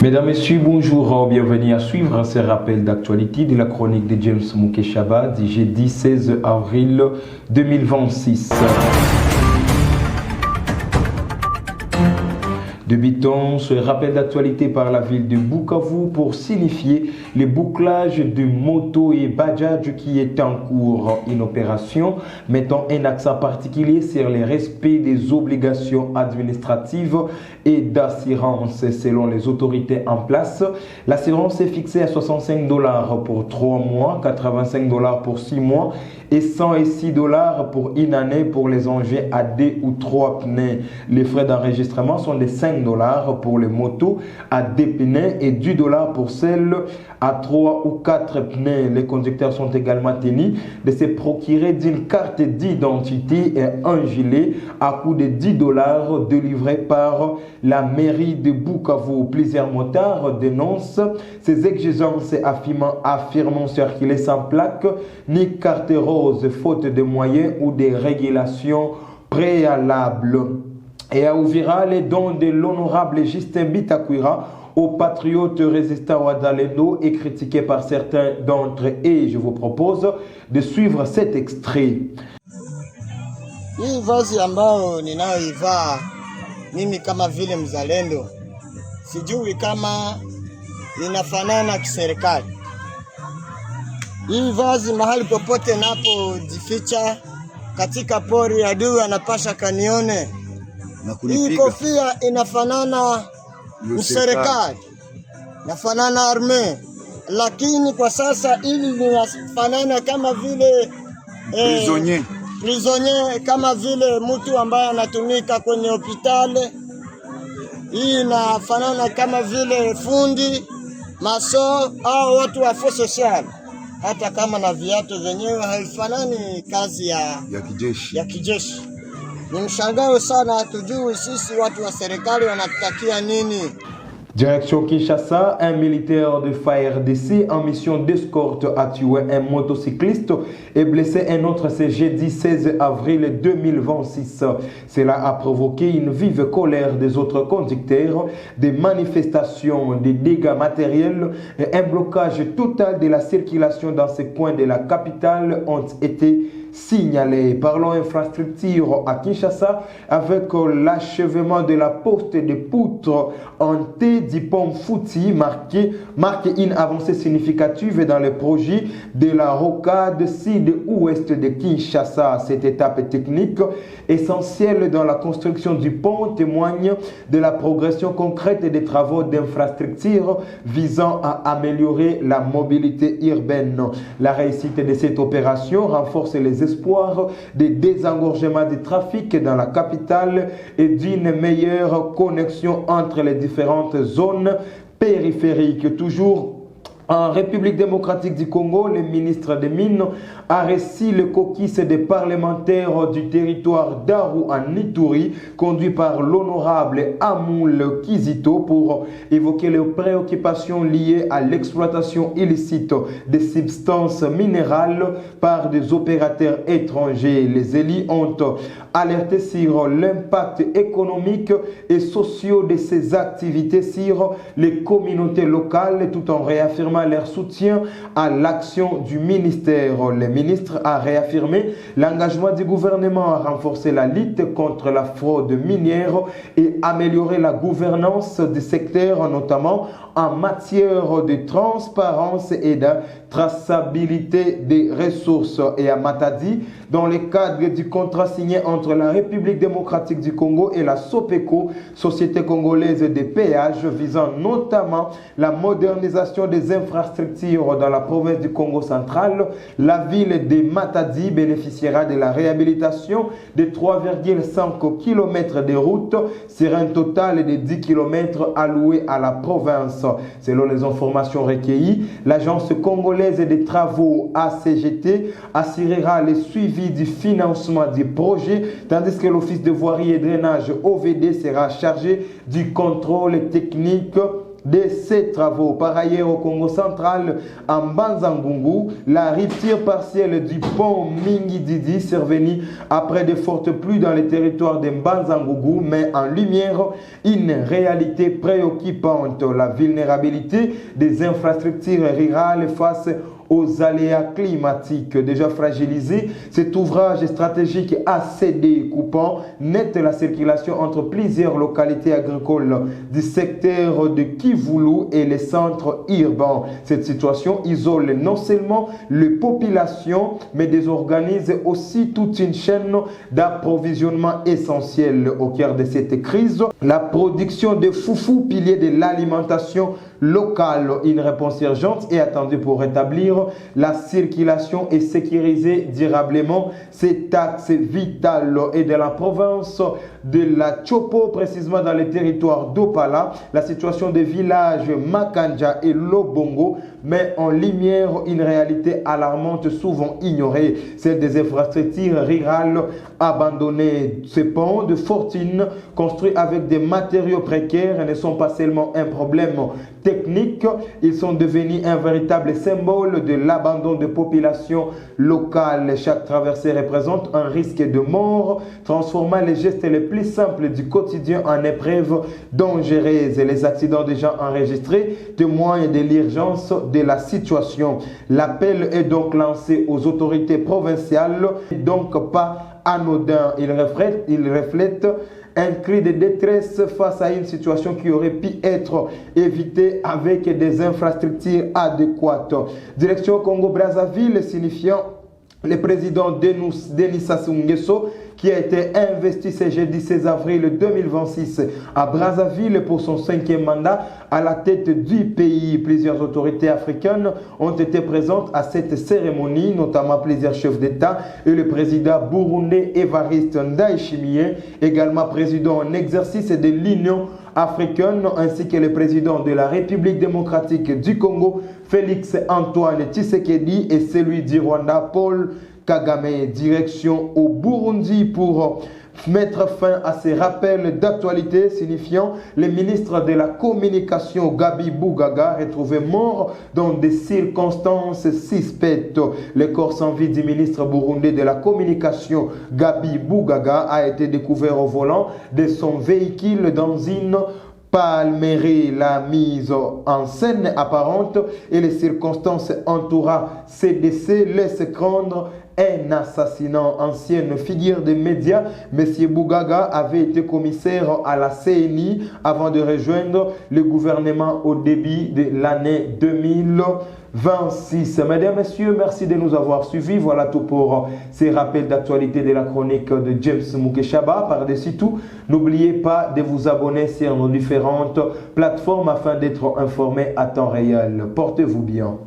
Mesdames, Messieurs, bonjour, bienvenue à suivre ce rappel d'actualité de la chronique de James Mukeshaba du jeudi 16 avril 2026. Débutons ce rappel d'actualité par la ville de Bukavu pour signifier le bouclage de motos et bajaj qui est en cours. Une opération mettant un accent particulier sur le respect des obligations administratives et d'assurance. Selon les autorités en place, l'assurance est fixée à $65 pour 3 mois, $85 pour 6 mois et $106 pour une année pour les engins à 2 ou 3 pneus. Les frais d'enregistrement sont de $5 pour les motos à 2 pneus et $10 pour celles à 3 ou 4 pneus. Les conducteurs sont également tenus de se procurer d'une carte d'identité et un gilet à coût de $10 délivré par la mairie de Bukavu. Plusieurs motards dénoncent ces exigences affirmant circuler sans plaque ni carte rose, faute de moyens ou de régulations préalables. Et à Ouvira, les dons de l'honorable Justin Bitakwira au patriote résistant Ouadalendo est critiqué par certains d'entre eux. Et je vous propose de suivre cet extrait. Hii vazi ambao ninayoivaa mimi kama vile mzalendo, sijui kama inafanana kiserikali. Hii vazi mahali popote napojificha katika pori, adui anapasha kanione. Hii kofia inafanana mserikali, inafanana arme, lakini kwa sasa ili linafanana kama vile prisonnier, kama vile mtu ambaye anatumika kwenye hospitali. Hii inafanana kama vile fundi maso au watu wa force sociale, hata kama na viatu vyenyewe haifanani kazi ya kijeshi. Ni mshangao sana, tujui sisi watu wa serikali wanatakia nini. Direction Kinshasa, un militaire de FARDC en mission d'escorte a tué un motocycliste et blessé un autre ce jeudi 16 avril 2026. Cela a provoqué une vive colère des autres conducteurs, des manifestations, des dégâts matériels et un blocage total de la circulation dans ces coins de la capitale ont été signalés. Parlons infrastructure à Kinshasa avec l'achèvement de la poste de poutres en T du pont Fouti marque une avancée significative dans le projet de la rocade sud-ouest de Kinshasa. Cette étape technique essentielle dans la construction du pont témoigne de la progression concrète des travaux d'infrastructure visant à améliorer la mobilité urbaine. La réussite de cette opération renforce les espoirs de désengorgement du trafic dans la capitale et d'une meilleure connexion entre les différentes zones périphériques. Toujours en République démocratique du Congo, le ministre des Mines a reçu le caucus des parlementaires du territoire d'Aru en Ituri, conduit par l'honorable Amoul Kizito pour évoquer les préoccupations liées à l'exploitation illicite des substances minérales par des opérateurs étrangers. Les élus ont alerté sur l'impact économique et social de ces activités sur les communautés locales tout en réaffirmant leur soutien à l'action du ministère. Le ministre a réaffirmé l'engagement du gouvernement à renforcer la lutte contre la fraude minière et améliorer la gouvernance du secteur, notamment en matière de transparence et de traçabilité des ressources. Et à Matadi, dans le cadre du contrat signé entre la République démocratique du Congo et la SOPECO, Société congolaise des péages, visant notamment la modernisation des infrastructures dans la province du Congo central, la ville de Matadi bénéficiera de la réhabilitation de 3,5 km de route sur un total de 10 km alloués à la province. Selon les informations recueillies, l'agence congolaise des travaux ACGT assurera le suivi du financement du projet, tandis que l'Office de voirie et drainage OVD sera chargé du contrôle technique de ces travaux. Par ailleurs, au Congo central, en Banzangungu, la rupture partielle du pont Mingi-Didi survenue après de fortes pluies dans les territoires de Banzangungu met en lumière une réalité préoccupante, la vulnérabilité des infrastructures rurales face aux aléas climatiques. Déjà fragilisés, cet ouvrage stratégique a cédé, coupant net la circulation entre plusieurs localités agricoles du secteur de Kivoulou et les centres urbains. Cette situation isole non seulement les populations, mais désorganise aussi toute une chaîne d'approvisionnement essentielle. Au cœur de cette crise, la production de foufou, pilier de l'alimentation locale. Une réponse urgente est attendue pour rétablir la circulation et sécuriser durablement cet axe vital. Et de la province de la Chopo, précisément dans le territoire d'Opala, la situation des villages Makanja et Lobongo met en lumière une réalité alarmante souvent ignorée, celle des infrastructures rurales abandonnées. Ces ponts de fortune construits avec des matériaux précaires ne sont pas seulement un problème technique, ils sont devenus un véritable symbole de l'abandon de populations locales. Chaque traversée représente un risque de mort, transformant les gestes les plus simples du quotidien en épreuves dangereuses. Les accidents déjà enregistrés témoignent de l'urgence de la situation. L'appel est donc lancé aux autorités provinciales, donc pas anodin. Il reflète un cri de détresse face à une situation qui aurait pu être évitée avec des infrastructures adéquates. Direction Congo-Brazzaville, signifiant le président Denis Sassou Nguesso, qui a été investi ce jeudi 16 avril 2026 à Brazzaville pour son 5e mandat à la tête du pays. Plusieurs autorités africaines ont été présentes à cette cérémonie, notamment plusieurs chefs d'État et le président burundais Evariste Ndayishimiye, également président en exercice de l'Union africaine, ainsi que le président de la République démocratique du Congo, Félix Antoine Tshisekedi, et celui du Rwanda, Paul Kagame. Direction au Burundi pour mettre fin à ces rappels d'actualité, signifiant le ministre de la Communication Gabi Bougaga retrouvé mort dans des circonstances suspectes. Le corps sans vie du ministre burundais de la Communication Gabi Bougaga a été découvert au volant de son véhicule dans une Palmeiras. La mise en scène apparente et les circonstances entourant ces décès laissent craindre un assassinat. Ancienne figure des médias, M. Bougaga avait été commissaire à la CNI avant de rejoindre le gouvernement au début de l'année 2026. Mesdames, Messieurs, merci de nous avoir suivis. Voilà tout pour ces rappels d'actualité de la chronique de James Mukeshaba. Par-dessus tout, n'oubliez pas de vous abonner sur nos différentes plateformes afin d'être informé à temps réel. Portez-vous bien.